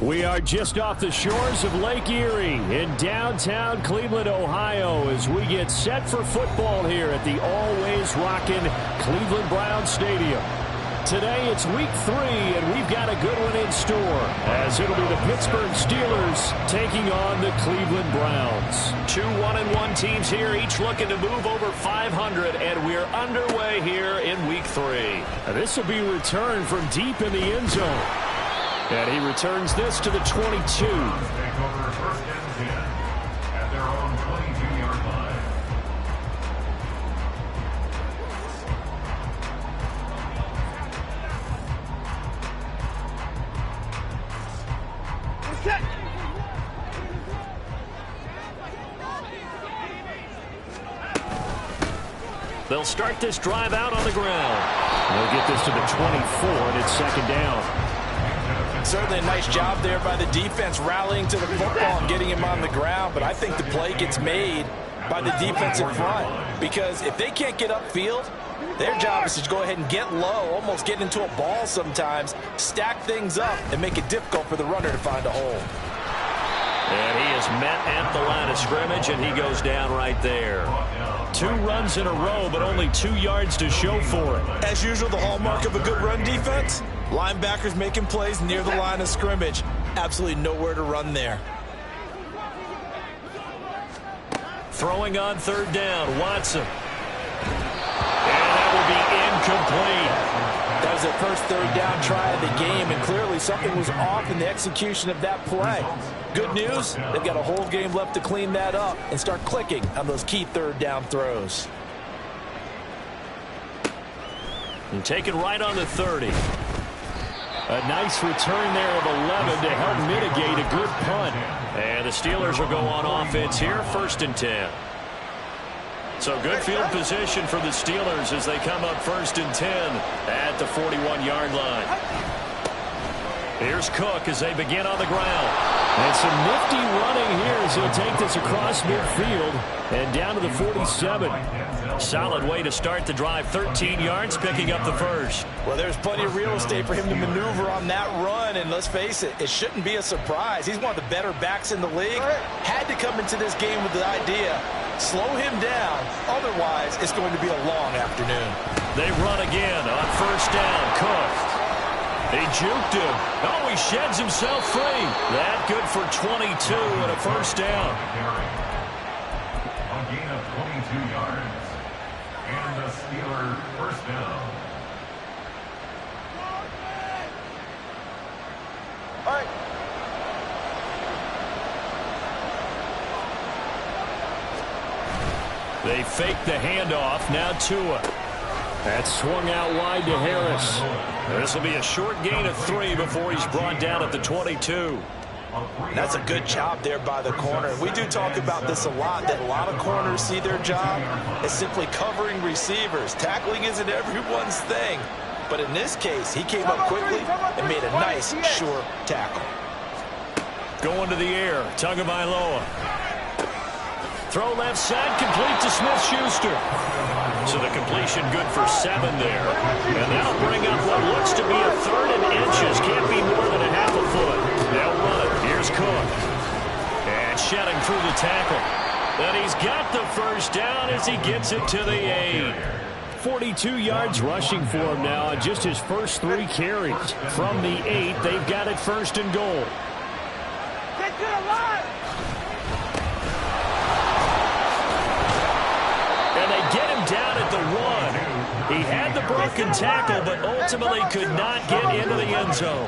We are just off the shores of Lake Erie in downtown Cleveland, Ohio, as we get set for football here at the always rockin' Cleveland Browns Stadium. Today it's week 3, and we've got a good one in store, as it'll be the Pittsburgh Steelers taking on the Cleveland Browns. Two 1-1 teams here, each looking to move over 500, and we're underway here in week 3. This will be a return from deep in the end zone. And he returns this to the 22. Take over first and 10 at their own 22-yard line. They'll start this drive out on the ground. They'll get this to the 24, and it's second down. Certainly a nice job there by the defense rallying to the football and getting him on the ground, but I think the play gets made by the defensive front, because if they can't get upfield, their job is to go ahead and get low, almost get into a ball sometimes, stack things up, and make it difficult for the runner to find a hole. And he is met at the line of scrimmage, and he goes down right there. 2 runs in a row, but only 2 yards to show for it. As usual, the hallmark of a good run defense, linebackers making plays near the line of scrimmage. Absolutely nowhere to run there. Throwing on third down, Watson. And that will be incomplete. That was their first third down try of the game, and clearly something was off in the execution of that play. Good news, they've got a whole game left to clean that up and start clicking on those key third down throws. And taken right on the 30. A nice return there of 11 to help mitigate a good punt. And the Steelers will go on offense here, first and 10. So good field position for the Steelers as they come up first and 10 at the 41-yard line. Here's Cook as they begin on the ground. And some nifty running here as he'll take this across midfield and down to the 47. Solid way to start the drive, 13 yards, picking up the first. Well, there's plenty of real estate for him to maneuver on that run, and let's face it, it shouldn't be a surprise. He's one of the better backs in the league. Had to come into this game with the idea, slow him down, otherwise it's going to be a long afternoon. They run again on first down. Cook. He juked him. Oh, he sheds himself free. That good for 22 and a first down. A gain of 22 yards. And the Steelers first down. All right. They fake the handoff. Now Tua. That swung out wide to Harris. This will be a short gain of 3 before he's brought down at the 22. That's a good job there by the corner. We do talk about this a lot, that a lot of corners see their job as simply covering receivers. Tackling isn't everyone's thing. But in this case, he came up quickly and made a nice, short tackle. Going to the air, Tagovailoa. Throw left side, complete to Smith-Schuster. So the completion good for 7 there. And that'll bring up what looks to be a third and inches. Can't be more than a half a foot. They'll run it. Here's Cook. And shedding through the tackle. And he's got the first down as he gets it to the 8. 42 yards rushing for him now on just his first 3 carries. From the 8, they've got it first and goal. Get to the line! Get him down at the 1. He had the broken tackle, but ultimately could not get into the end zone.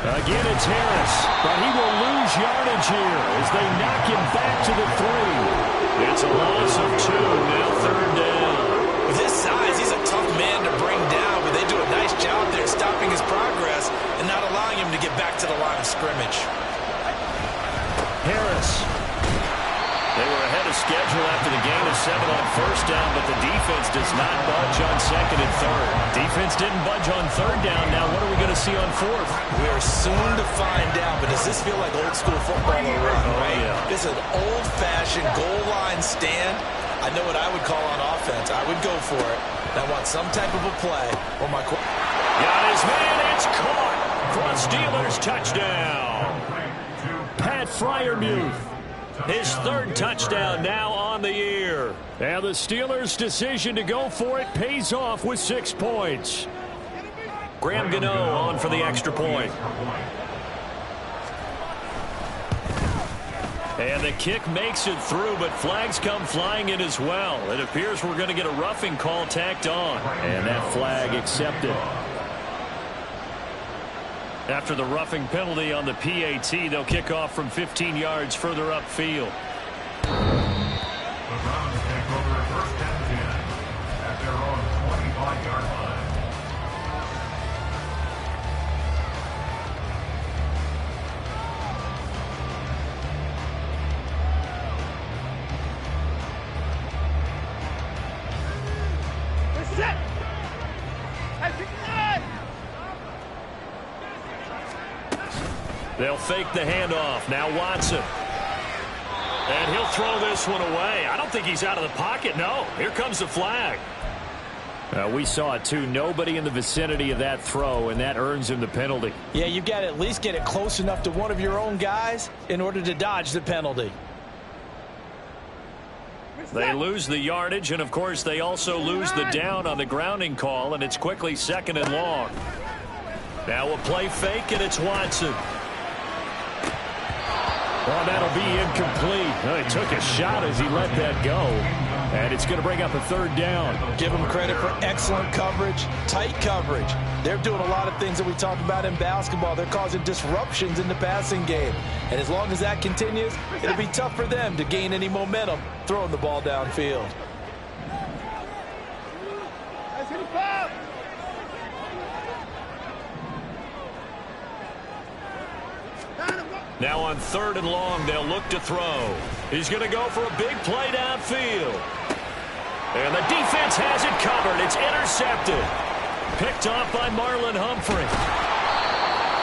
Again, it's Harris, but he will lose yardage here as they knock him back to the 3. It's a loss of 2, now third down. With his size, he's a tough man to bring down, but they do a nice job there stopping his progress and not allowing him to get back to the line of scrimmage. Harris. They were ahead of schedule after the gain of 7 on first down, but the defense does not budge on second and third. Defense didn't budge on third down. Now what are we going to see on fourth? We are soon to find out, but does this feel like old school football or run, right? Yeah. This is an old-fashioned goal line stand. I know what I would call on offense. I would go for it. I want some type of a play. Or my got his man, it's caught. for a Steelers touchdown. Pat Freiermuth, his third touchdown now on the year. And the Steelers' decision to go for it pays off with 6 points. Graham Gano on for the extra point. And the kick makes it through, but flags come flying in as well. It appears we're going to get a roughing call tacked on. And that flag accepted. After the roughing penalty on the PAT, they'll kick off from 15 yards further upfield. The Browns take over first and 10 at their own 25-yard line. They'll fake the handoff. Now Watson. And he'll throw this one away. I don't think he's out of the pocket. No, here comes the flag. We saw it too. Nobody in the vicinity of that throw, and that earns him the penalty. Yeah, you've got to at least get it close enough to one of your own guys in order to dodge the penalty. They lose the yardage, and of course they also lose the down on the grounding call, and it's quickly 2nd and long. Now a play fake, and it's Watson. Well, that'll be incomplete. Well, he took a shot as he let that go. And it's going to bring up a 3rd down. Give them credit for excellent coverage, tight coverage. They're doing a lot of things that we talk about in basketball. They're causing disruptions in the passing game. And as long as that continues, it'll be tough for them to gain any momentum throwing the ball downfield. Now on 3rd and long, they'll look to throw. He's going to go for a big play downfield. And the defense has it covered. It's intercepted. Picked off by Marlon Humphrey.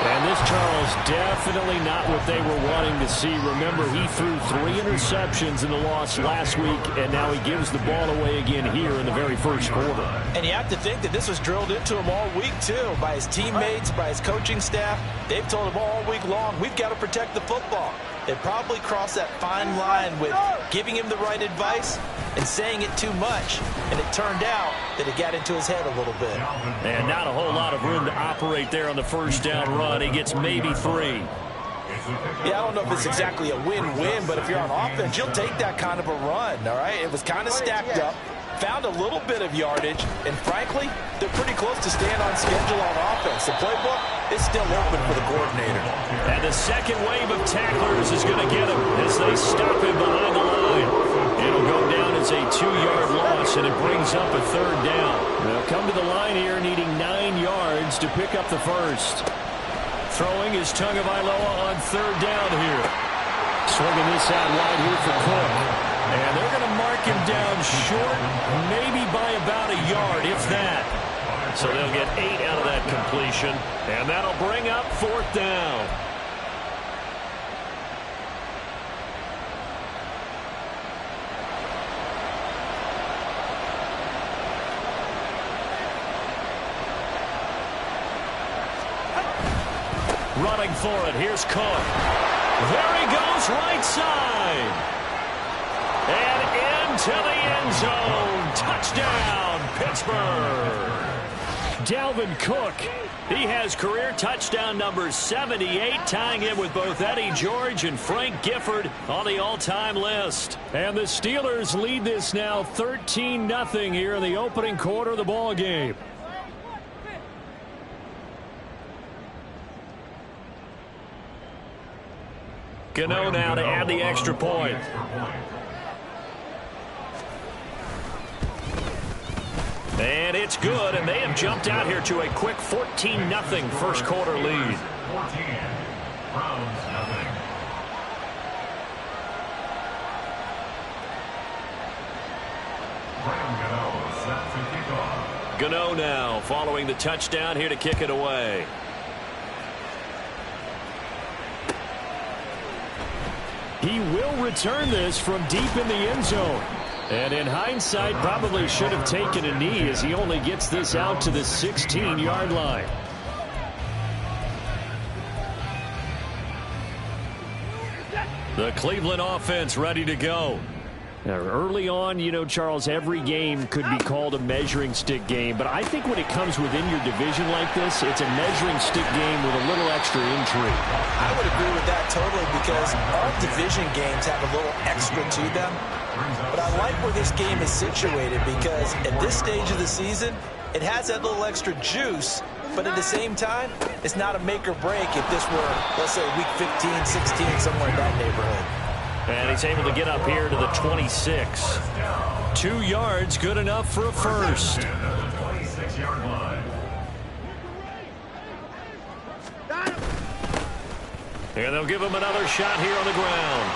And this, Charles, definitely not what they were wanting to see. Remember, he threw 3 interceptions in the loss last week, and now he gives the ball away again here in the very first quarter. And you have to think that this was drilled into him all week, too, by his teammates, by his coaching staff. They've told him all week long, we've got to protect the football. They probably crossed that fine line with giving him the right advice and saying it too much. And it turned out that it got into his head a little bit. And not a whole lot of room to operate there on the first down run. He gets maybe 3. Yeah, I don't know if it's exactly a win-win, but if you're on offense, you'll take that kind of a run, all right? It was kind of stacked up, found a little bit of yardage, and frankly, they're pretty close to staying on schedule on offense. The playbook is still open for the coordinator. And the second wave of tacklers is going to get him as they stop him behind the line. It'll go down as a 2-yard loss, and it brings up a 3rd down. They'll come to the line here needing 9 yards to pick up the first. Throwing is Tagovailoa on 3rd down here. Swinging this out wide here for Cook. And they're going to mark him down short, maybe by about a yard, if that. So they'll get 8 out of that completion, and that'll bring up 4th down. Running for it, here's Cook. There he goes, right side. And into the end zone. Touchdown, Pittsburgh. Dalvin Cook, he has career touchdown number 78, tying him with both Eddie George and Frank Gifford on the all-time list. And the Steelers lead this now 13-0 here in the opening quarter of the ball game. Gano now to add the extra point. And it's good, and they have jumped out here to a quick 14-0 first quarter lead. 14, Browns nothing. Gano set to kick off. Gano now following the touchdown here to kick it away. He will return this from deep in the end zone. And in hindsight, probably should have taken a knee as he only gets this out to the 16-yard line. The Cleveland offense ready to go. Now, early on, you know, Charles, every game could be called a measuring stick game, but I think when it comes within your division like this, it's a measuring stick game with a little extra intrigue. I would agree with that totally, because all division games have a little extra to them. But I like where this game is situated, because at this stage of the season, it has that little extra juice, but at the same time, it's not a make or break if this were, let's say, week 15, 16, somewhere in that neighborhood. And he's able to get up here to the 26. 2 yards, good enough for a first. And they'll give him another shot here on the ground.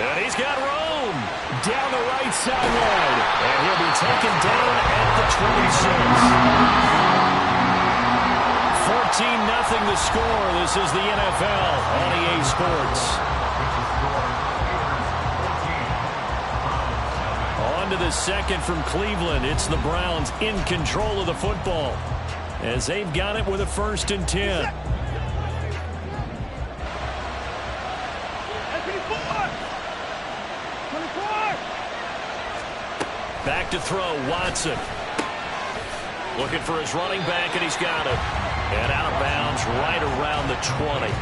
And he's got room down the right sideline. And he'll be taken down at the 26. 14-0 the score. This is the NFL on EA Sports. On to the second from Cleveland. It's the Browns in control of the football as they've got it with a 1st and 10. Back to throw, Watson. Looking for his running back, and he's got it. And out of bounds right around the 20.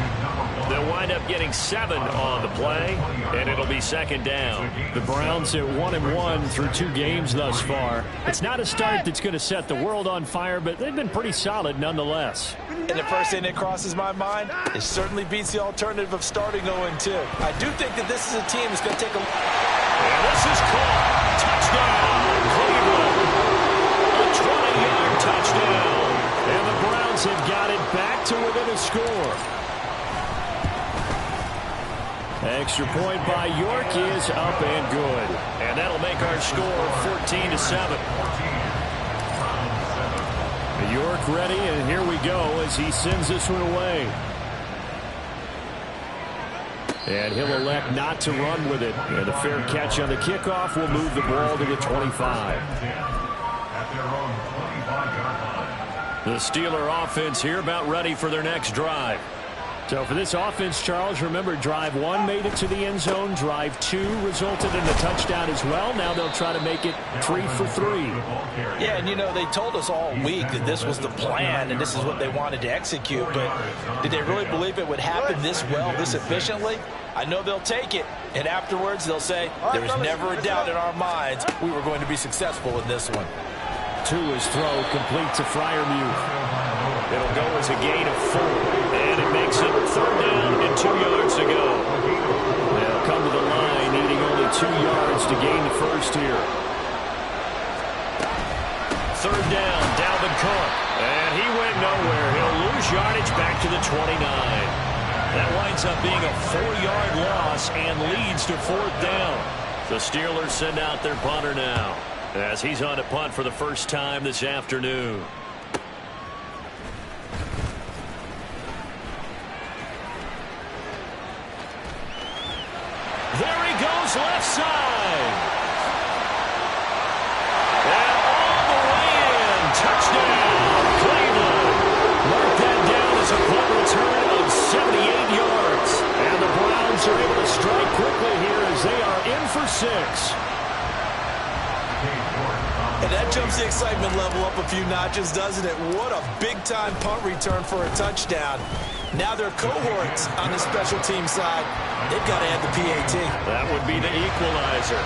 They'll wind up getting 7 on the play, and it'll be 2nd down. The Browns at 1-1 through 2 games thus far. It's not a start that's going to set the world on fire, but they've been pretty solid nonetheless. And the first thing that crosses my mind, it certainly beats the alternative of starting 0-2. I do think that this is a team that's going to take a... And this is caught. Touchdown, Cleveland. A 20-yard touchdown. And the Browns have got it back to within a score. Extra point by York is up and good. And that'll make our score 14-7. York ready, and here we go as he sends this one away. And he'll elect not to run with it. And a fair catch on the kickoff will move the ball to the 25. The Steeler offense here about ready for their next drive. So for this offense, Charles, remember, drive 1 made it to the end zone. Drive 2 resulted in a touchdown as well. Now they'll try to make it 3 for 3. Yeah, and you know, they told us all week that this was the plan and this is what they wanted to execute. But did they really believe it would happen this well, this efficiently? I know they'll take it, and afterwards they'll say, there was never a doubt in our minds we were going to be successful in this one. To his throw, complete to Freiermuth. It'll go as a gain of 4, and it makes it 3rd down and 2 yards to go. They'll come to the line, needing only 2 yards to gain the first here. 3rd down, Dalvin Cook, and he went nowhere. He'll lose yardage back to the 29. That winds up being a 4-yard loss and leads to 4th down. The Steelers send out their punter now, as he's on to punt for the first time this afternoon. There he goes, left side. And all the way in. Touchdown, Cleveland. Mark that down as a punt return of 78 yards. And the Browns are able to strike quickly here as they are in for 6. And that jumps the excitement level up a few notches, doesn't it? What a big-time punt return for a touchdown. Now their cohorts on the special team side, they've got to add the PAT. That would be the equalizer.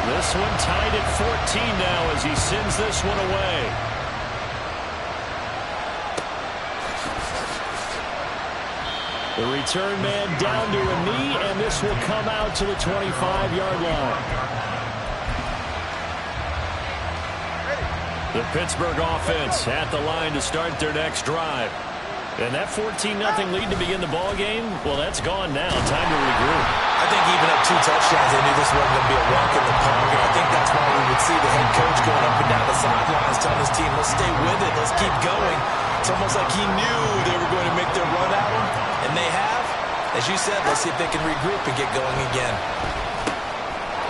This one tied at 14 now as he sends this one away. The return man down to a knee, and this will come out to the 25-yard line. The Pittsburgh offense at the line to start their next drive. And that 14-0 lead to begin the ball game, well, that's gone now. Time to regroup. I think even at 2 touchdowns, they knew this wasn't going to be a walk in the park. And I think that's why we would see the head coach going up and down the sidelines telling his team, let's stay with it, let's keep going. It's almost like he knew they were going to make their run at him, and they have. As you said, let's see if they can regroup and get going again.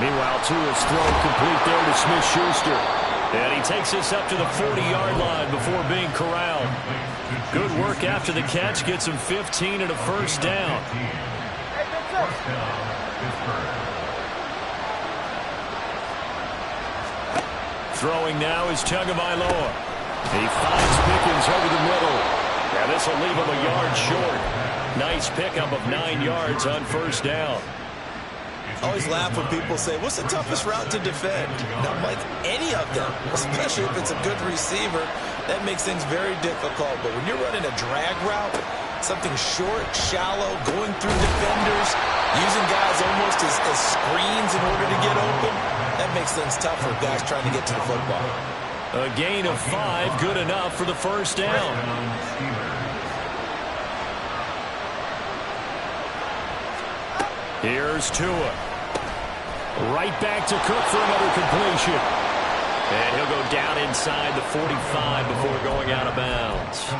Meanwhile, Tua's throw complete there to Smith-Schuster. And he takes this up to the 40-yard line before being corralled. Good work after the catch. Gets him 15 and a first down. Throwing now is Tagovailoa. He finds Pickens over the middle. And this will leave him a yard short. Nice pickup of 9 yards on first down. I always laugh when people say, what's the toughest route to defend? And I'm like, any of them, especially if it's a good receiver. That makes things very difficult. But when you're running a drag route, something short, shallow, going through defenders, using guys almost as screens in order to get open, that makes things tough for guys trying to get to the football. A gain of 5, good enough for the first down. Here's Tua. Right back to Cook for another completion. And he'll go down inside the 45 before going out of bounds.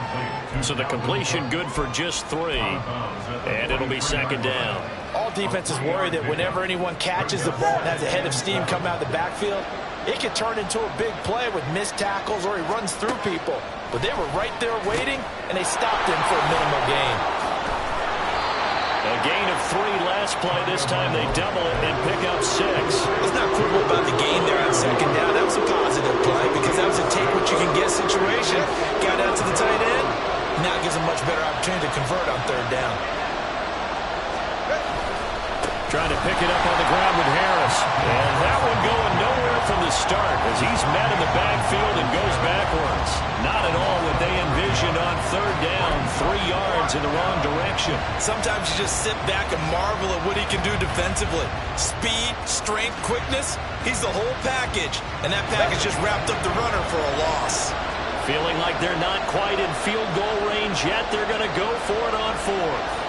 So the completion good for just 3. And it'll be second down. All defenses worry that whenever anyone catches the ball and has a head of steam come out of the backfield, it could turn into a big play with missed tackles or he runs through people. But they were right there waiting, and they stopped him for a minimal gain. A gain of 3 last play. This time they double it and pick up 6. Let's not quibble about the gain there on second down. That was a positive play because that was a take-what-you-can-get situation. Got out to the tight end. Now it gives a much better opportunity to convert on third down. Trying to pick it up on the ground with Harris. And that one going nowhere from the start as he's met in the backfield and goes backwards. Not at all what they envisioned on third down. 3 yards in the wrong direction. Sometimes you just sit back and marvel at what he can do defensively. Speed, strength, quickness. He's the whole package. And that package just wrapped up the runner for a loss. Feeling like they're not quite in field goal range yet. They're going to go for it on 4th.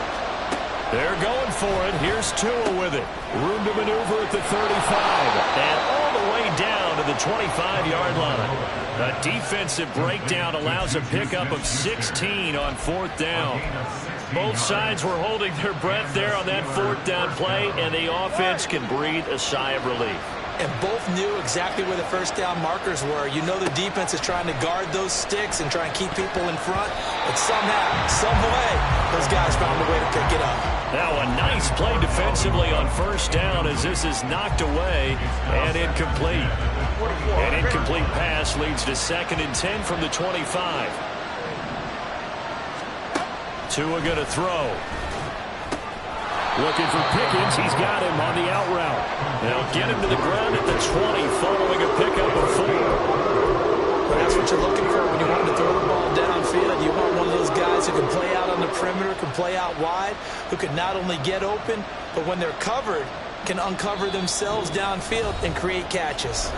They're going for it. Here's Tua with it. Room to maneuver at the 35. And all the way down to the 25-yard line. A defensive breakdown allows a pickup of 16 on 4th down. Both sides were holding their breath there on that 4th down play, and the offense can breathe a sigh of relief. And both knew exactly where the first down markers were. You know the defense is trying to guard those sticks and try and keep people in front. But somehow, some way, those guys found a way to pick it up. Now a nice play defensively on first down as this is knocked away and incomplete. An incomplete pass leads to 2nd and 10 from the 25. Tua going to throw. Looking for Pickens. He's got him on the out route. They'll get him to the ground at the 20 following a pickup of 4. Well, that's what you're looking for when you want to throw the ball downfield. You want one of those guys who can play out on the perimeter, can play out wide, who can not only get open, but when they're covered, can uncover themselves downfield and create catches.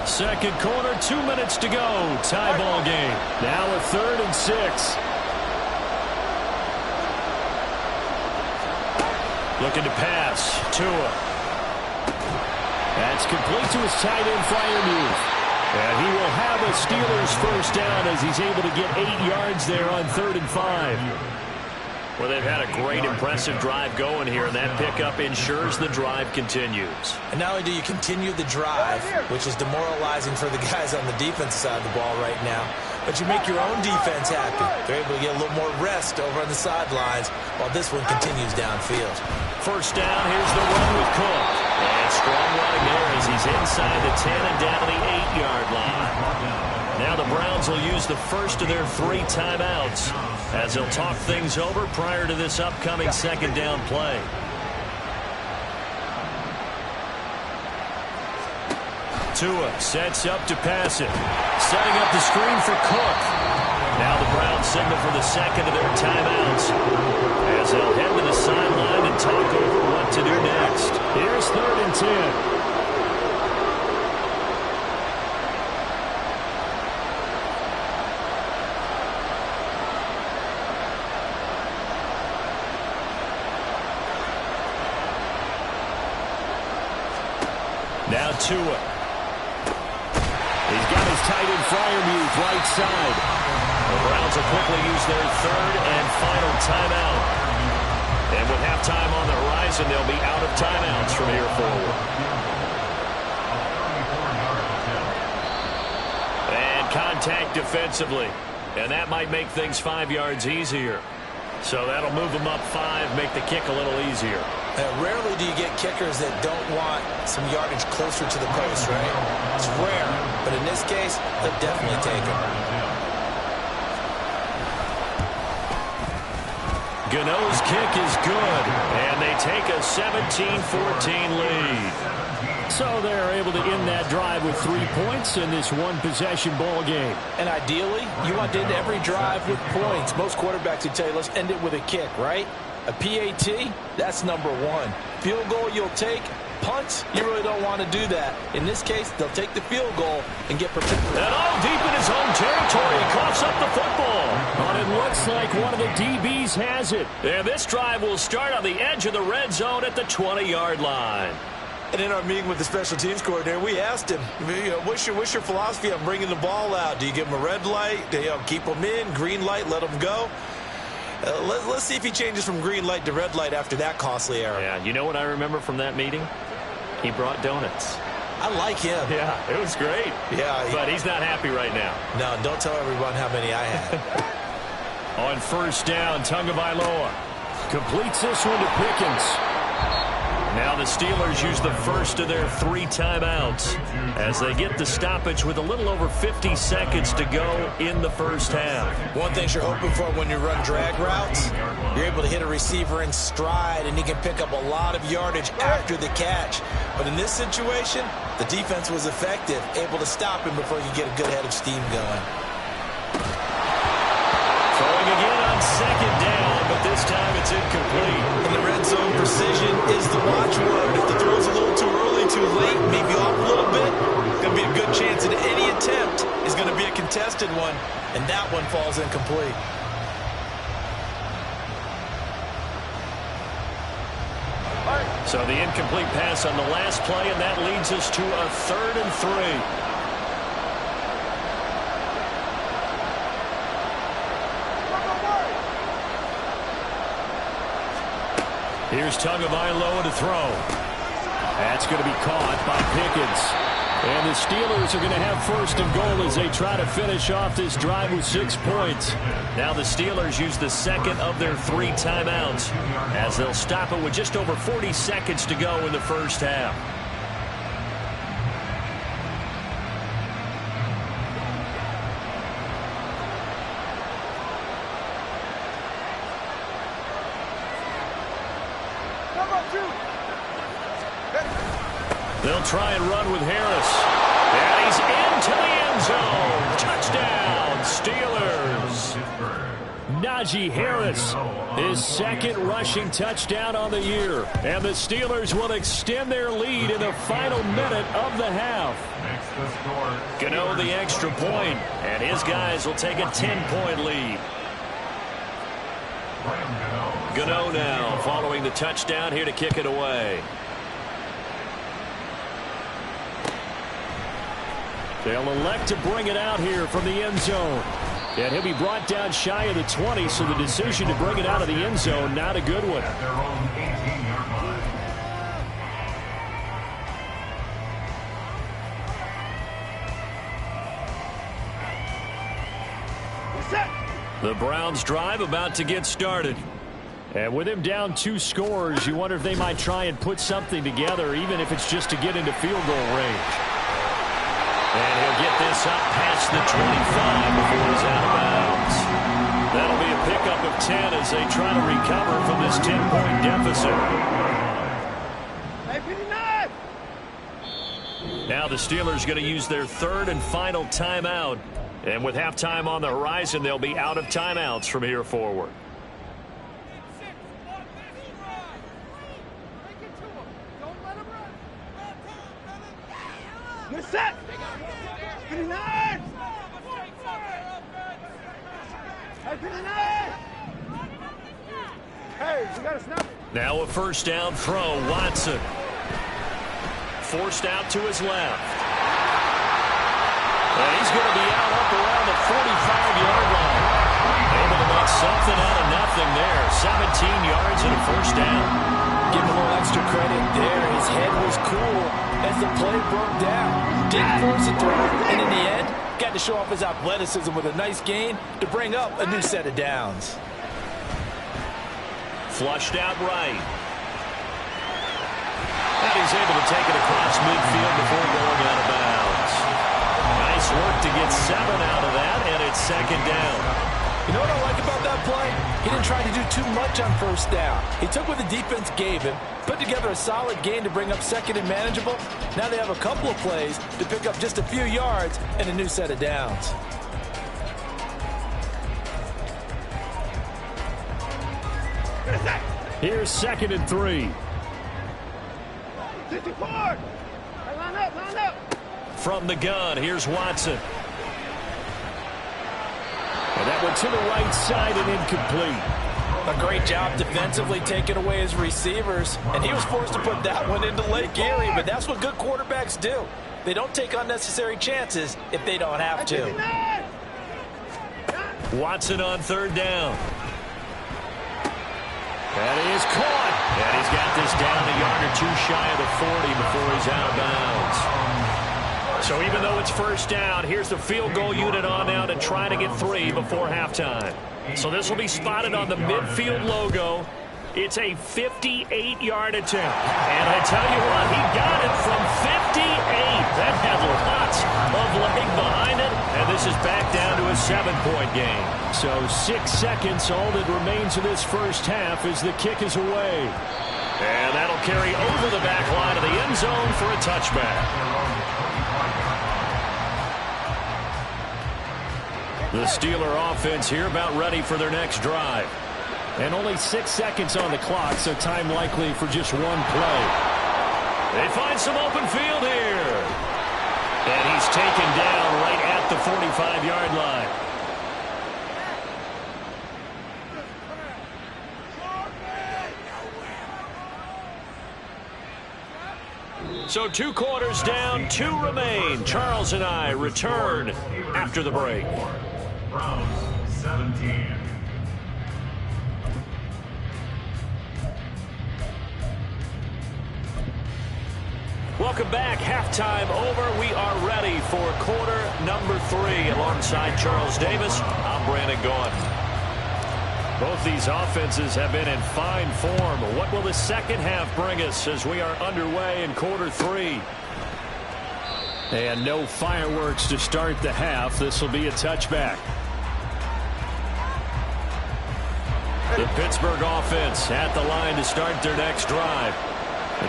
Second quarter, 2 minutes to go. Tie ball game. Now a 3rd and 6. Looking to pass. Tua. That's complete to his tight end, Freiermuth. And he will have a Steelers first down as he's able to get 8 yards there on 3rd and 5. Well, they've had a great, impressive drive going here, and that pickup ensures the drive continues. And not only do you continue the drive, which is demoralizing for the guys on the defensive side of the ball right now, but you make your own defense happy. They're able to get a little more rest over on the sidelines while this one continues downfield. First down, here's the run with Cook. And strong running there as he's inside the 10 and down to the 8-yard line. Now the Browns will use the first of their 3 timeouts as they'll talk things over prior to this upcoming second down play. Tua sets up to pass it. Setting up the screen for Cook. Now the Browns signal for the second of their timeouts as they'll head to the sideline and talk over what to do next. Here's 3rd and 10. Now Tua. He's got his tight end Freiermuth right side. The Browns will quickly use their 3rd and final timeout. And with halftime on the horizon, they'll be out of timeouts from here forward. contact defensively, and that might make things 5 yards easier. So that'll move them up 5, make the kick a little easier. Rarely do you get kickers that don't want some yardage closer to the post, right? It's rare, but in this case, they'll definitely take them. Gano's kick is good, and they take a 17-14 lead. So they're able to end that drive with 3 points in this one-possession ball game. And ideally, you want to end every drive with points. Most quarterbacks would tell you, let's end it with a kick, right? A PAT, that's number 1. Field goal you'll take. Punts, you really don't want to do that. In this case, they'll take the field goal and get protected. And all deep in his own territory, he coughs up the football. But it looks like one of the DBs has it. And this drive will start on the edge of the red zone at the 20-yard line. And in our meeting with the special teams coordinator, we asked him, what's your philosophy on bringing the ball out? Do you give him a red light? Do you keep him in? Green light, let him go? Let's see if he changes from green light to red light after that costly error. Yeah, you know what I remember from that meeting? He brought donuts. I like him. Yeah, it was great. Yeah, but he's not happy right now. No, don't tell everyone how many I had. On first down, Tagovailoa completes this one to Pickens. Now the Steelers use the first of their 3 timeouts as they get the stoppage with a little over 50 seconds to go in the first half. One thing you're hoping for when you run drag routes, you're able to hit a receiver in stride and he can pick up a lot of yardage after the catch. But in this situation, the defense was effective, able to stop him before he could get a good head of steam going. Throwing again on second down, but this time it's incomplete. And the red zone precision is the watchword. If the throw's a little too early, too late, maybe off a little bit, it's going to be a good chance that any attempt is going to be a contested one, and that one falls incomplete. So the incomplete pass on the last play, and that leads us to a 3rd and 3. Here's Tagovailoa to throw. That's going to be caught by Pickens. And the Steelers are going to have first and goal as they try to finish off this drive with 6 points. Now the Steelers use the second of their 3 timeouts as they'll stop it with just over 40 seconds to go in the first half. They'll try and run with Harris. And he's into the end zone. Touchdown, Steelers. Najee Harris, his second rushing touchdown on the year. And the Steelers will extend their lead in the final minute of the half. Gano the extra point, and his guys will take a 10-point lead. Gano now following the touchdown here to kick it away. They'll elect to bring it out here from the end zone. And he'll be brought down shy of the 20, so the decision to bring it out of the end zone, not a good one. The Browns drive about to get started. And with him down 2 scores, you wonder if they might try and put something together, even if it's just to get into field goal range. And he'll get this up past the 25 before he's out of bounds. That'll be a pickup of 10 as they try to recover from this 10-point deficit. Now the Steelers going to use their 3rd and final timeout. And with halftime on the horizon, they'll be out of timeouts from here forward. You're set. 59. 59. Hey, we got to snap. Now a first down throw. Watson forced out to his left. And he's going to be out up around the 45-yard line. Able to make something out of nothing there. 17 yards and a first down. Give him a little extra credit there. His head was cool as the play broke down. Didn't force a throw, and in the end, got to show off his athleticism with a nice gain to bring up a new set of downs. Flushed out right. And he's able to take it across midfield before going out of bounds. Nice work to get 7 out of that, and it's second down. You know what I like about that play? He didn't try to do too much on first down. He took what the defense gave him, put together a solid gain to bring up second and manageable. Now they have a couple of plays to pick up just a few yards and a new set of downs. Here's 2nd and 3. 64! Line up, line up! From the gun, here's Watson. And that one to the right side and incomplete. A great job defensively taking away his receivers, and he was forced to put that one into Lake Erie, but that's what good quarterbacks do. They don't take unnecessary chances if they don't have to. Watson on 3rd down. That is caught. And he's got this down a yard or 2 shy of the 40 before he's out of bounds. So even though it's 1st down, here's the field goal unit on now to try to get 3 before halftime. So this will be spotted on the midfield logo. It's a 58-yard attempt. And I tell you what, he got it from 58. That had lots of leg behind it. And this is back down to a 7-point game. So 6 seconds, all that remains of this first half as the kick is away. And that'll carry over the back line of the end zone for a touchback. The Steeler offense here about ready for their next drive. And only 6 seconds on the clock, so time likely for just one play. They find some open field here. And he's taken down right at the 45-yard line. So 2 quarters down, 2 remain. Charles and I return after the break. Browns 17. Welcome back. Halftime over. We are ready for quarter number 3. Alongside Charles Davis, I'm Brandon Gaudin. Both these offenses have been in fine form. What will the second half bring us as we are underway in quarter 3? And no fireworks to start the half. This will be a touchback. The Pittsburgh offense at the line to start their next drive.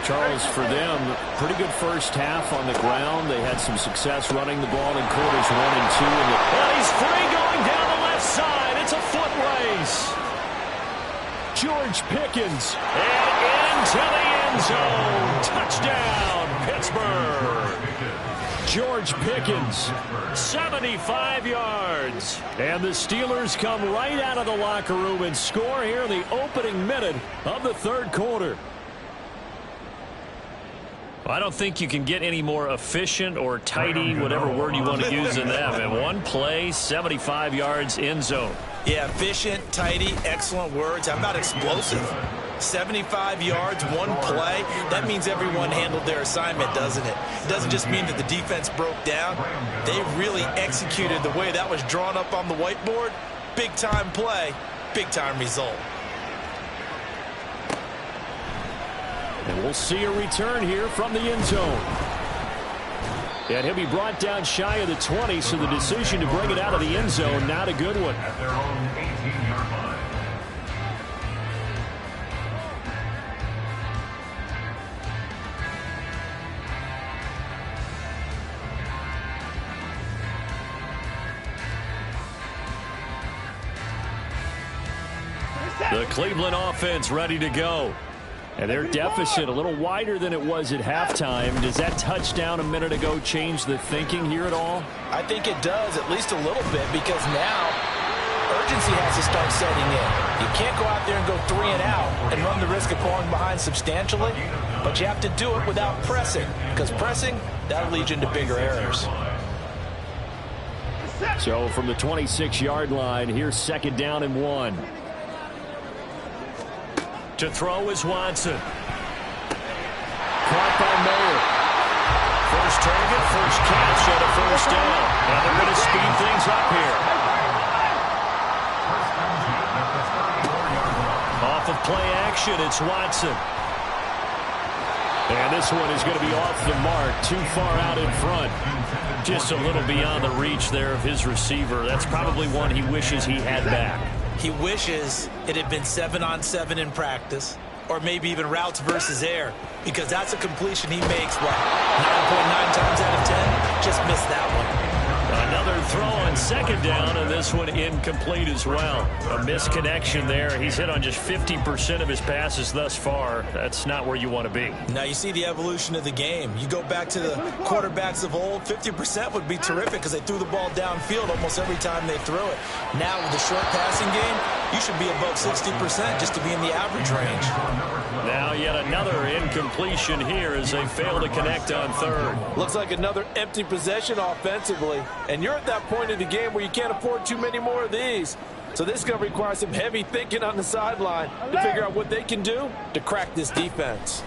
Charles, for them, pretty good first half on the ground. They had some success running the ball in quarters 1 and 2. And he's free going down the left side. It's a foot race. George Pickens. And into the end zone. Touchdown, Pittsburgh. George Pickens, 75 yards. And the Steelers come right out of the locker room and score here in the opening minute of the 3rd quarter. I don't think you can get any more efficient or tidy, whatever word you want to use in that. And one play, 75 yards, end zone. Yeah, efficient, tidy, excellent words. How about explosive? 75 yards, one play. That means everyone handled their assignment, doesn't it? It doesn't just mean that the defense broke down. They really executed the way that was drawn up on the whiteboard. Big-time play, big-time result. And we'll see a return here from the end zone. And he'll be brought down shy of the 20, so the decision to bring it out of the end zone, not a good one. At their own 18-yard line. The Cleveland offense ready to go. And their deficit a little wider than it was at halftime. Does that touchdown a minute ago change the thinking here at all? I think it does, at least a little bit, because now urgency has to start setting in. You can't go out there and go 3 and out and run the risk of falling behind substantially, but you have to do it without pressing, because pressing, that'll lead you into bigger errors. So from the 26-yard line, here's 2nd down and 1. To throw is Watson. Caught by Mayer. 1st target, first catch, and a first down. And they're going to speed things up here. Off of play action, it's Watson. And this one is going to be off the mark, too far out in front. Just a little beyond the reach there of his receiver. That's probably one he wishes he had back. He wishes it had been 7-on-7 in practice, or maybe even routes versus air, because that's a completion he makes, what, 9.9 times out of 10? Just missed that one. Another throw on second down, and this one incomplete as well. A misconnection there. He's hit on just 50% of his passes thus far. That's not where you want to be. Now you see the evolution of the game. You go back to the quarterbacks of old, 50% would be terrific because they threw the ball downfield almost every time they threw it. Now with the short passing game, you should be above 60% just to be in the average range. Now yet another incompletion here as they fail to connect on third. Looks like another empty possession offensively. And you're at that point in the game where you can't afford too many more of these. So this is going to require some heavy thinking on the sideline to figure out what they can do to crack this defense.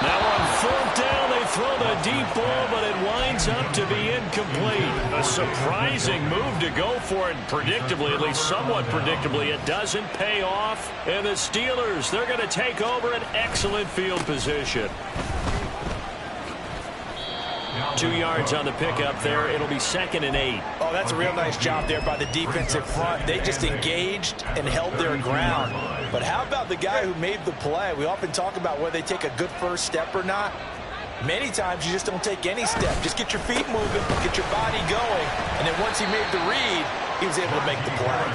Now on fourth down, they throw the deep ball, but it winds up to be incomplete. A surprising move to go for it, predictably, at least somewhat predictably. It doesn't pay off, and the Steelers, they're going to take over an excellent field position. 2 yards on the pickup there. It'll be 2nd and 8. Oh, that's a real nice job there by the defensive front. They just engaged and held their ground. But how about the guy who made the play? We often talk about whether they take a good first step or not. Many times you just don't take any step. Just get your feet moving, get your body going, and then once he made the read, he was able to make the play.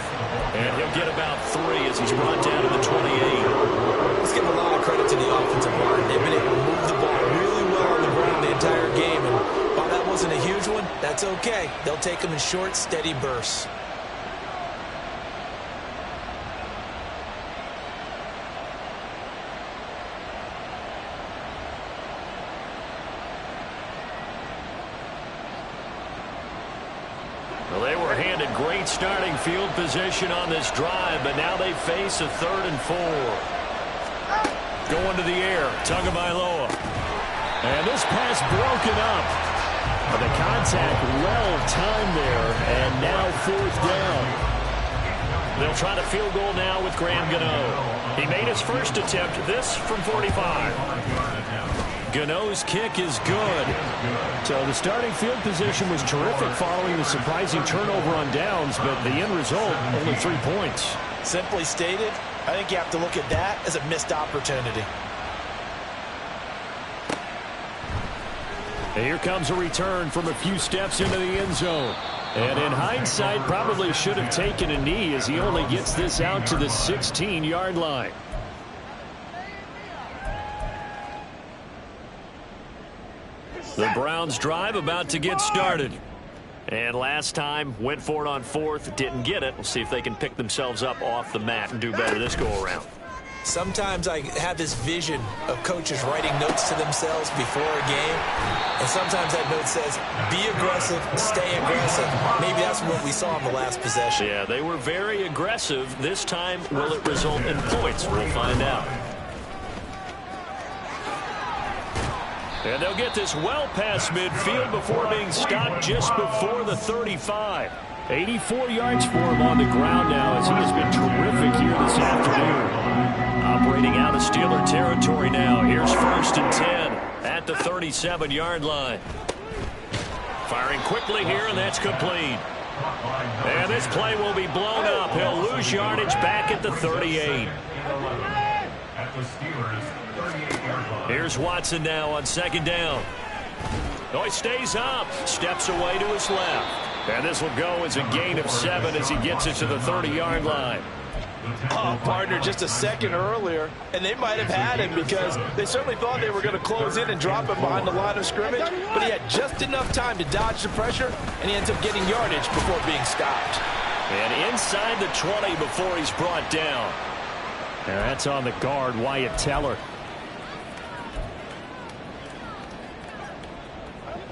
And he'll get about 3 as he's brought down to the 28. Let's give a lot of credit to the offensive line. They've been able to move the ball really well on the ground the entire game. And while that wasn't a huge one, that's okay. They'll take them in short, steady bursts. Well, they were handed great starting field position on this drive, but now they face a 3rd and 4. Going to the air, Tagovailoa. And this pass broken up. But the contact well timed there, and now 4th down. They'll try the field goal now with Graham Gano. He made his first attempt, this from 45. Gano's kick is good. So the starting field position was terrific following the surprising turnover on downs, but the end result, only 3 points. Simply stated, I think you have to look at that as a missed opportunity. And here comes a return from a few steps into the end zone. And in hindsight, probably should have taken a knee as he only gets this out to the 16-yard line. The Browns drive about to get started. And last time, went for it on 4th, didn't get it. We'll see if they can pick themselves up off the mat and do better this go-around. Sometimes I have this vision of coaches writing notes to themselves before a game. And sometimes that note says, be aggressive, stay aggressive. Maybe that's what we saw in the last possession. Yeah, they were very aggressive. This time, will it result in points? We'll find out. And they'll get this well past midfield before being stopped just before the 35. 84 yards for him on the ground now as he has been terrific here this afternoon. Operating out of Steeler territory now. Here's 1st and 10 at the 37-yard line. Firing quickly here, and that's complete. And this play will be blown up. He'll lose yardage back at the 38. At the Steelers' 38-yard line. Here's Watson now on 2nd down. Oh, he stays up. Steps away to his left. And this will go as a gain of 7 as he gets it to the 30-yard line. Oh, partner, just a second earlier, and they might have had him because they certainly thought they were going to close in and drop him behind the line of scrimmage, but he had just enough time to dodge the pressure, and he ends up getting yardage before being stopped. And inside the 20 before he's brought down. And that's on the guard, Wyatt Teller.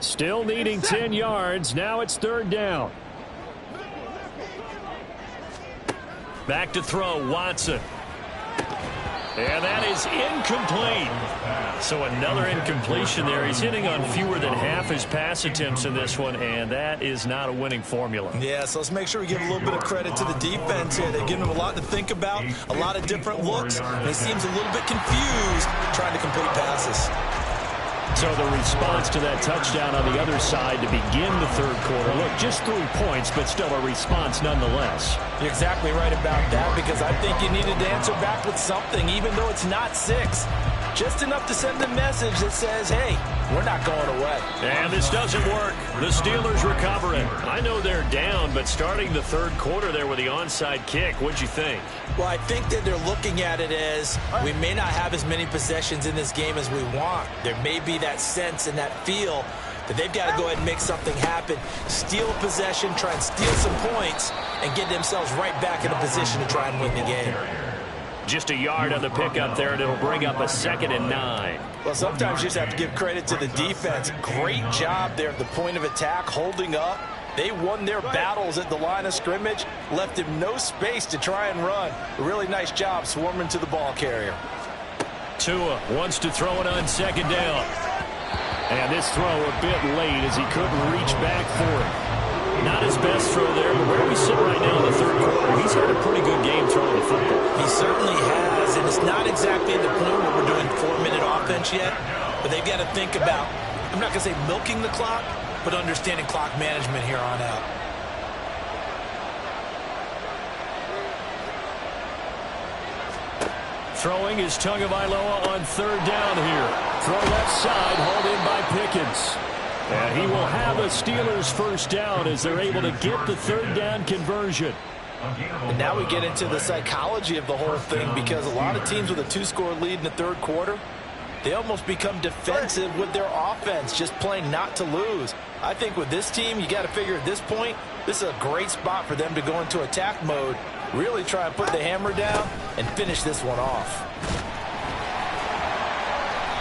Still needing 10 yards. Now it's 3rd down. Back to throw, Watson. And that is incomplete. So another incompletion there. He's hitting on fewer than half his pass attempts in this one, and that is not a winning formula. Yeah, so let's make sure we give a little bit of credit to the defense here. They're giving him a lot to think about, a lot of different looks, and he seems a little bit confused trying to complete passes. So the response to that touchdown on the other side to begin the third quarter. Look, just 3 points, but still a response nonetheless. You're exactly right about that, because I think you needed to answer back with something, even though it's not 6. Just enough to send a message that says, hey, we're not going away. And this doesn't work. The Steelers recovering. I know they're down, but starting the third quarter there with the onside kick, what'd you think? Well, I think that they're looking at it as we may not have as many possessions in this game as we want. There may be that sense and that feel that they've got to go ahead and make something happen, steal a possession, try and steal some points, and get themselves right back in a position to try and win the game. Just a yard on the pickup there, and it'll bring up a 2nd and 9. Well, sometimes you just have to give credit to the defense. Great job there at the point of attack, holding up. They won their battles at the line of scrimmage, left him no space to try and run. A really nice job swarming to the ball carrier. Tua wants to throw it on 2nd down. And this throw a bit late as he couldn't reach back for it. Not his best throw there, but where we sit right now in the third quarter, he's had a pretty good game throwing the football. He certainly has, and it's not exactly at the point where we're doing 4-minute offense yet, but they've got to think about, I'm not going to say milking the clock, but understanding clock management here on out. Throwing is Tagovailoa on 3rd down here. Throw left side, hauled in by Pickens. And he will have a Steelers 1st down as they're able to get the 3rd down conversion. And now we get into the psychology of the whole thing, because a lot of teams with a 2-score lead in the third quarter, they almost become defensive with their offense, just playing not to lose. I think with this team, you got to figure at this point, this is a great spot for them to go into attack mode, really try and put the hammer down and finish this one off.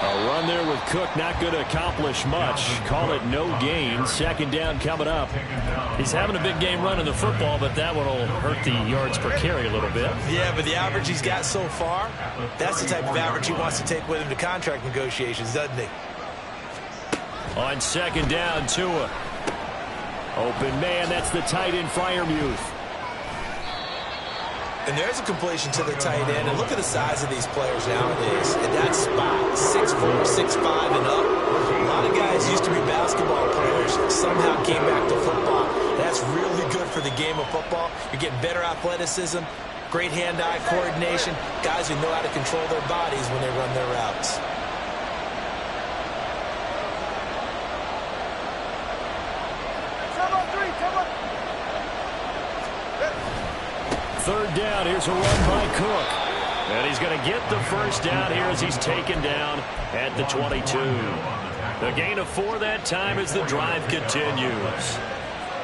A run there with Cook, not going to accomplish much. Call it no gain. 2nd down coming up. He's having a big game running the football, but that one will hurt the yards per carry a little bit. Yeah, but the average he's got so far, that's the type of average he wants to take with him to contract negotiations, doesn't he? On 2nd down, Tua. Open man, that's the tight end, Freiermuth. And there's a completion to the tight end. And look at the size of these players nowadays. In that spot, 6'4", 6'5", and up. A lot of guys used to be basketball players, somehow came back to football. That's really good for the game of football. You're getting better athleticism, great hand-eye coordination, guys who know how to control their bodies when they run their routes. Third down, here's a run by Cook. And he's going to get the 1st down here as he's taken down at the 22. The gain of 4 that time as the drive continues.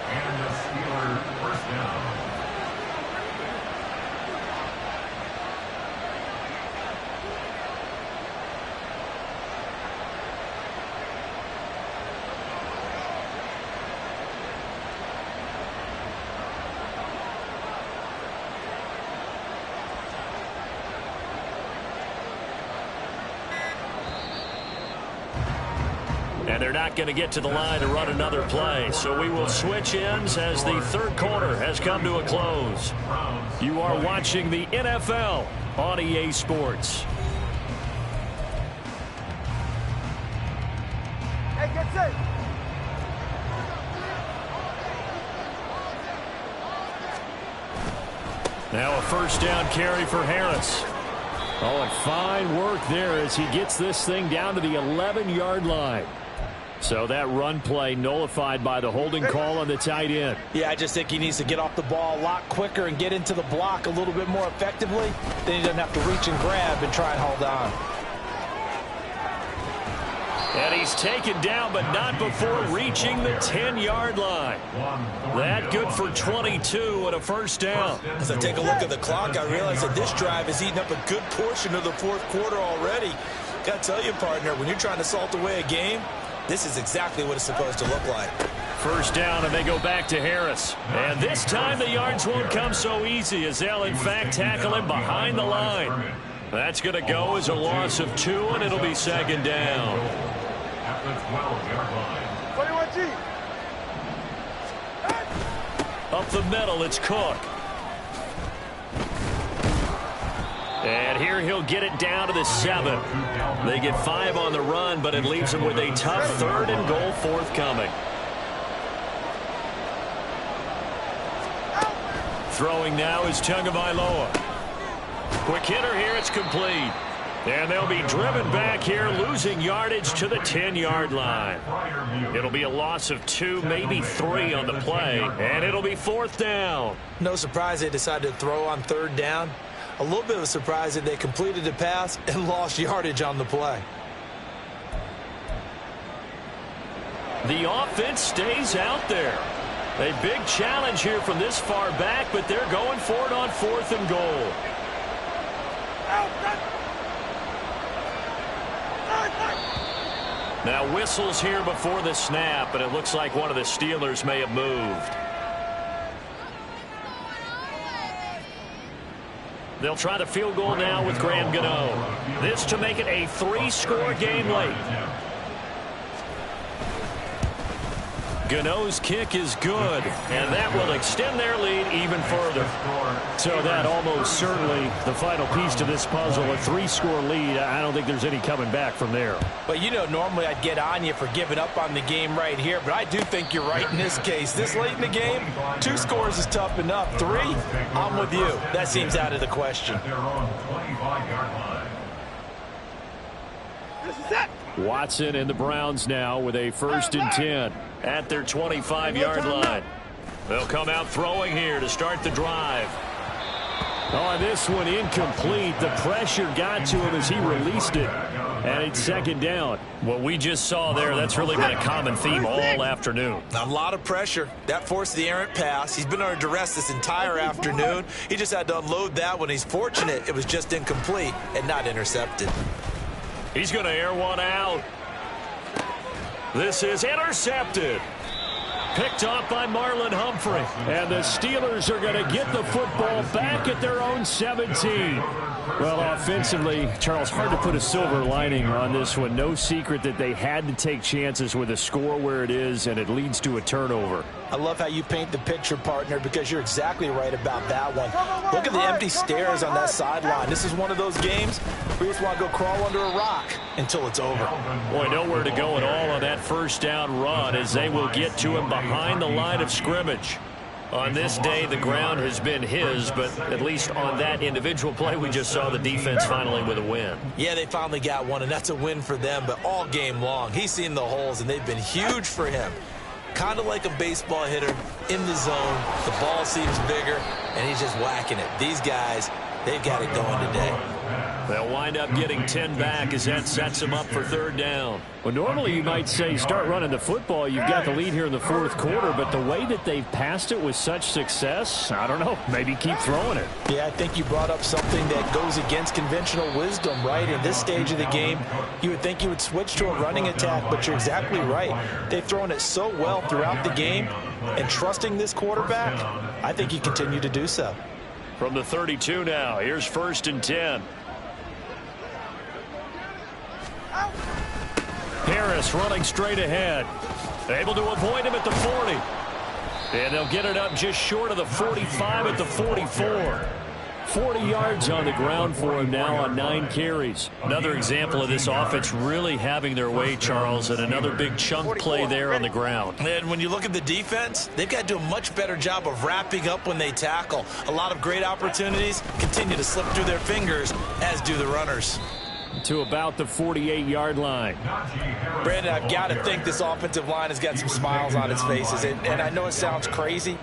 And the Steelers 1st down. And they're not going to get to the line to run another play. So we will switch ends as the third quarter has come to a close. You are watching the NFL on EA Sports. Hey, get set. Now a 1st down carry for Harris. Oh, and fine work there as he gets this thing down to the 11-yard line. So that run play nullified by the holding call on the tight end. Yeah, I just think he needs to get off the ball a lot quicker and get into the block a little bit more effectively. Then he doesn't have to reach and grab and try and hold on. And he's taken down, but not before reaching the 10-yard line. That good for 22 and a 1st down. As I take a look at the clock, I realize that this drive has eaten up a good portion of the fourth quarter already. Got to tell you, partner, when you're trying to salt away a game, this is exactly what it's supposed to look like. 1st down, and they go back to Harris. And this time the yards won't come so easy as they'll, in fact, tackle him behind the line. That's going to go as a loss of 2, and it'll be second down. At the 12-yard line. 21G. Up the middle, it's Cook. And here he'll get it down to the 7. They get 5 on the run, but it leaves them with a tough 3rd and goal forthcoming. Throwing now is Tagovailoa. Quick hitter here, it's complete. And they'll be driven back here, losing yardage to the 10-yard line. It'll be a loss of 2, maybe 3 on the play, and it'll be 4th down. No surprise they decided to throw on 3rd down. A little bit of a surprise that they completed the pass and lost yardage on the play. The offense stays out there. A big challenge here from this far back, but they're going for it on 4th and goal. Now whistles here before the snap, and it looks like one of the Steelers may have moved. They'll try the field goal now with Graham Gano. This to make it a 3-score game late. Gano's kick is good, and that will extend their lead even further. So that almost certainly the final piece to this puzzle, a 3-score lead. I don't think there's any coming back from there. But, you know, normally I'd get on you for giving up on the game right here, but I do think you're right in this case. This late in the game, 2 scores is tough enough. 3, I'm with you. That seems out of the question. Their own 25-yard line. This is it. Watson and the Browns now with a 1st and 10 at their 25-yard line. They'll come out throwing here to start the drive. Oh, this one incomplete. The pressure got to him as he released it. And it's 2nd down. What we just saw there, that's really been a common theme all afternoon. A lot of pressure. That forced the errant pass. He's been under duress this entire afternoon. He just had to unload that one. He's fortunate it was just incomplete and not intercepted. He's going to air one out. This is intercepted. Picked off by Marlon Humphrey. And the Steelers are going to get the football back at their own 17. Well, offensively, Charles, hard to put a silver lining on this one. No secret that they had to take chances with a score where it is, and it leads to a turnover. I love how you paint the picture, partner, because you're exactly right about that one. Look at the empty stairs on that sideline. This is one of those games where you just want to go crawl under a rock until it's over. Boy, nowhere to go at all on that 1st down run as they will get to him behind the line of scrimmage. On this day, the ground has been his, but at least on that individual play, we just saw the defense finally with a win. Yeah, they finally got one, and that's a win for them, but all game long, he's seen the holes, and they've been huge for him. Kind of like a baseball hitter in the zone. The ball seems bigger, and he's just whacking it. These guys, they've got it going today. They'll wind up getting 10 back as that sets them up for 3rd down. Well, normally you might say start running the football. You've got the lead here in the 4th quarter, but the way that they've passed it with such success, I don't know, maybe keep throwing it. Yeah, I think you brought up something that goes against conventional wisdom, right? In this stage of the game, you would think you would switch to a running attack, but you're exactly right. They've thrown it so well throughout the game, and trusting this quarterback, I think you continue to do so. From the 32 now, here's 1st and 10. Harris running straight ahead. Able to avoid him at the 40. And they'll get it up just short of the 45 at the 44. 40 yards on the ground for him now on 9 carries. Another example of this offense really having their way, Charles, and another big chunk play there on the ground. And when you look at the defense, they've got to do a much better job of wrapping up when they tackle. A lot of great opportunities continue to slip through their fingers, as do the runners. To about the 48-yard line. Brandon, I've got to think this offensive line has got some smiles on its faces. And I know it sounds crazy,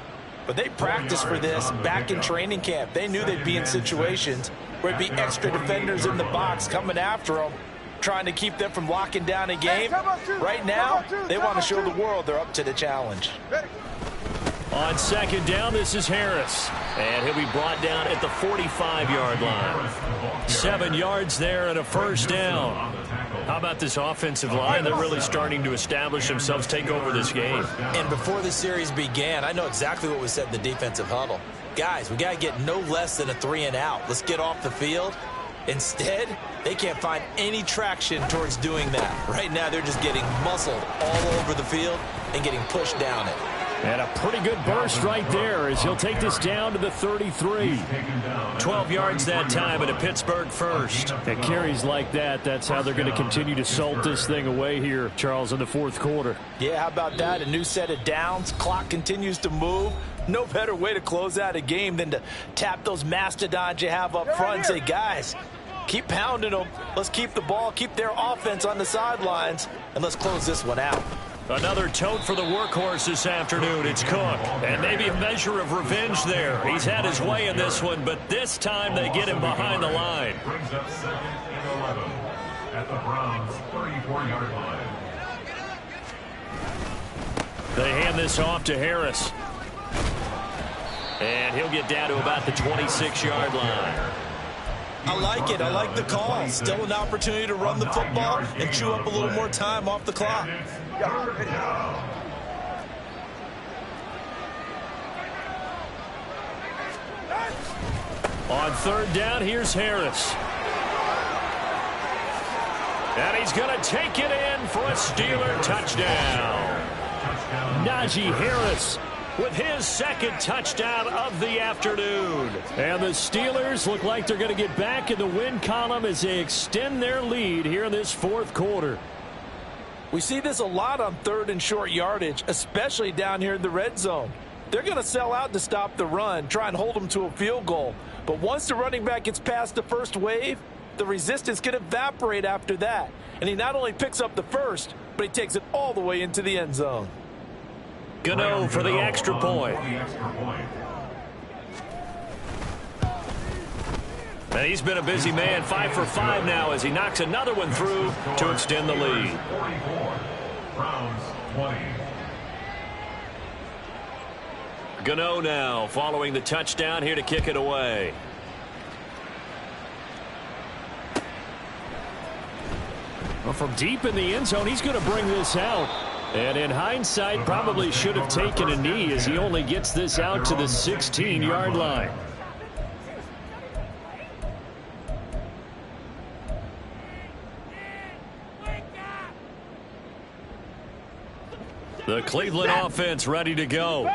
but they practiced for this back in training camp. They knew they'd be in situations where it'd be extra defenders in the box coming after them, trying to keep them from locking down a game. Right now, they want to show the world they're up to the challenge. On 2nd down, this is Harris. And he'll be brought down at the 45-yard line. 7 yards there and a 1st down. How about this offensive line? They're really starting to establish themselves, take over this game. And before the series began, I know exactly what was said in the defensive huddle. Guys, we got to get no less than a 3 and out. Let's get off the field Instead, they can't find any traction towards doing that. Right now, they're just getting muscled all over the field and getting pushed down it. And a pretty good burst right there as he'll take this down to the 33. 12 yards that time and a Pittsburgh first. And carries like that, that's how they're going to continue to salt this thing away here, Charles, in the fourth quarter. Yeah, how about that? A new set of downs. Clock continues to move. No better way to close out a game than to tap those mastodons you have up front and say, guys, keep pounding them. Let's keep the ball, keep their offense on the sidelines, and let's close this one out. Another tote for the workhorse this afternoon. It's Cook. And maybe a measure of revenge there. He's had his way in this one, but this time they get him behind the line. Brings up 2nd and 11 at the Browns' 34-yard line. They hand this off to Harris. And he'll get down to about the 26-yard line. I like it. I like the call. Still an opportunity to run the football and chew up a little more time off the clock. On 3rd down, here's Harris. And he's going to take it in for a Steeler touchdown. Najee Harris with his 2nd touchdown of the afternoon. And the Steelers look like they're going to get back in the win column as they extend their lead here in this fourth quarter. We see this a lot on 3rd and short yardage, especially down here in the red zone. They're going to sell out to stop the run, try and hold them to a field goal. But once the running back gets past the first wave, the resistance can evaporate after that. And he not only picks up the first, but he takes it all the way into the end zone. Gano for the extra point. And he's been a busy man, 5 for 5 now as he knocks another one through to extend the lead. 44, Browns 20. Gano now following the touchdown here to kick it away. Well, from deep in the end zone, he's going to bring this out. And in hindsight, probably should have taken a knee as he only gets this out to the 16-yard line. The Cleveland offense ready to go.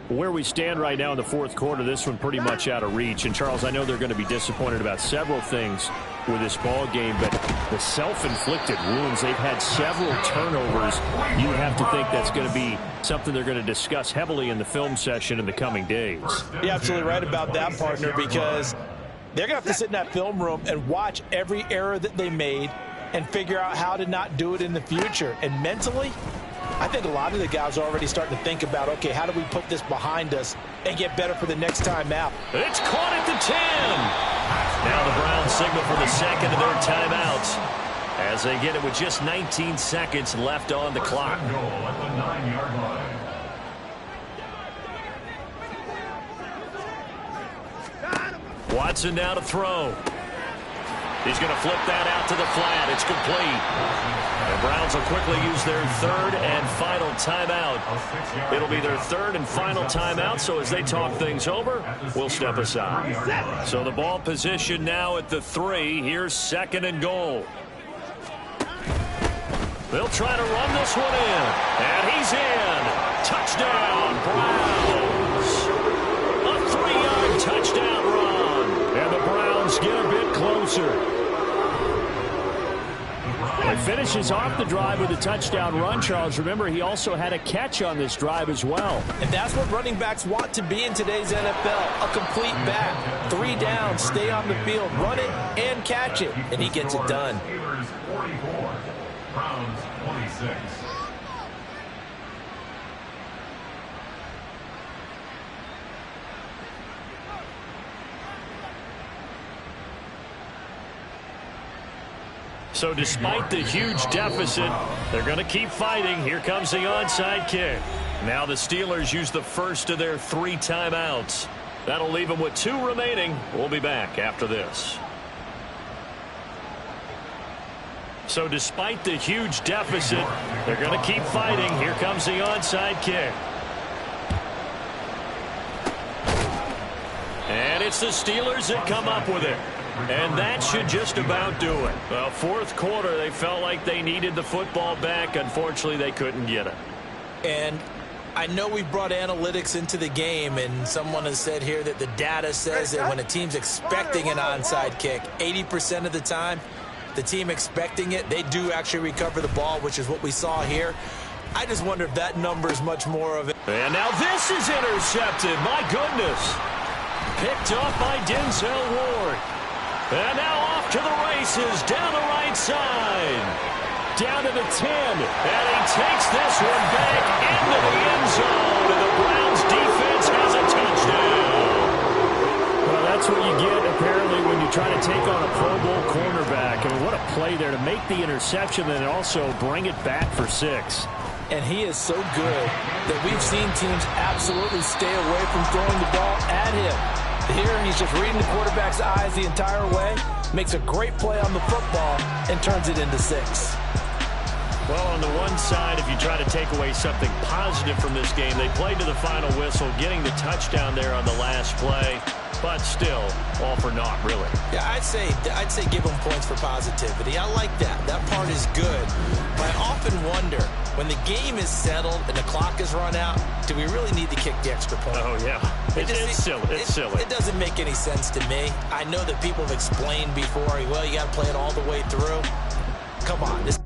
Where we stand right now in the fourth quarter, this one pretty much out of reach. And, Charles, I know they're going to be disappointed about several things with this ball game, but the self-inflicted wounds, they've had several turnovers. You have to think that's going to be something they're going to discuss heavily in the film session in the coming days. You're absolutely right about that, partner, because they're going to have to sit in that film room and watch every error that they made and figure out how to not do it in the future. And mentally, I think a lot of the guys are already starting to think about, okay, how do we put this behind us and get better for the next time out? It's caught at the 10. Now the Browns signal for the 2nd of their timeouts as they get it with just 19 seconds left on the clock. Goal at the 9-yard line. Watson now to throw. He's going to flip that out to the flat. It's complete. The Browns will quickly use their 3rd and final timeout. It'll be their 3rd and final timeout, so as they talk things over, we'll step aside. So the ball position now at the 3. Here's 2nd and goal. They'll try to run this one in. And he's in. Touchdown, Browns. A 3-yard touchdown run. And the Browns get a bit closer. He finishes off the drive with a touchdown run, Charles. Remember, he also had a catch on this drive as well. And that's what running backs want to be in today's NFL, a complete back. 3 downs, stay on the field, run it, and catch it. And he gets it done. Steelers 44, Browns 26. So despite the huge deficit, they're going to keep fighting. Here comes the onside kick. Now the Steelers use the first of their 3 timeouts. That'll leave them with 2 remaining. We'll be back after this. So despite the huge deficit, they're going to keep fighting. Here comes the onside kick. And it's the Steelers that come up with it. And that should just about do it. Well, fourth quarter, they felt like they needed the football back. Unfortunately, they couldn't get it. And I know we brought analytics into the game, and someone has said here that the data says that when a team's expecting an onside kick, 80% of the time, the team expecting it, they do actually recover the ball, which is what we saw here. I just wonder if that number is much more of it. And now this is intercepted. My goodness. Picked up by Denzel Ward. And now off to the races down the right side. Down to the 10. And he takes this one back into the end zone. And the Browns defense has a touchdown. Well, that's what you get, apparently, when you try to take on a Pro Bowl cornerback. I mean, what a play there to make the interception and also bring it back for 6. And he is so good that we've seen teams absolutely stay away from throwing the ball at him. Here, he's just reading the quarterback's eyes the entire way, makes a great play on the football, and turns it into 6. Well, on the one side, if you try to take away something positive from this game, they played to the final whistle, getting the touchdown there on the last play. But still, all for naught, really. Yeah, I'd say give them points for positivity. I like that. That part is good. But I often wonder, when the game is settled and the clock is run out, do we really need to kick the extra point? Oh, yeah. It's silly. It's silly. It doesn't make any sense to me. I know that people have explained before, well, you got to play it all the way through. Come on. This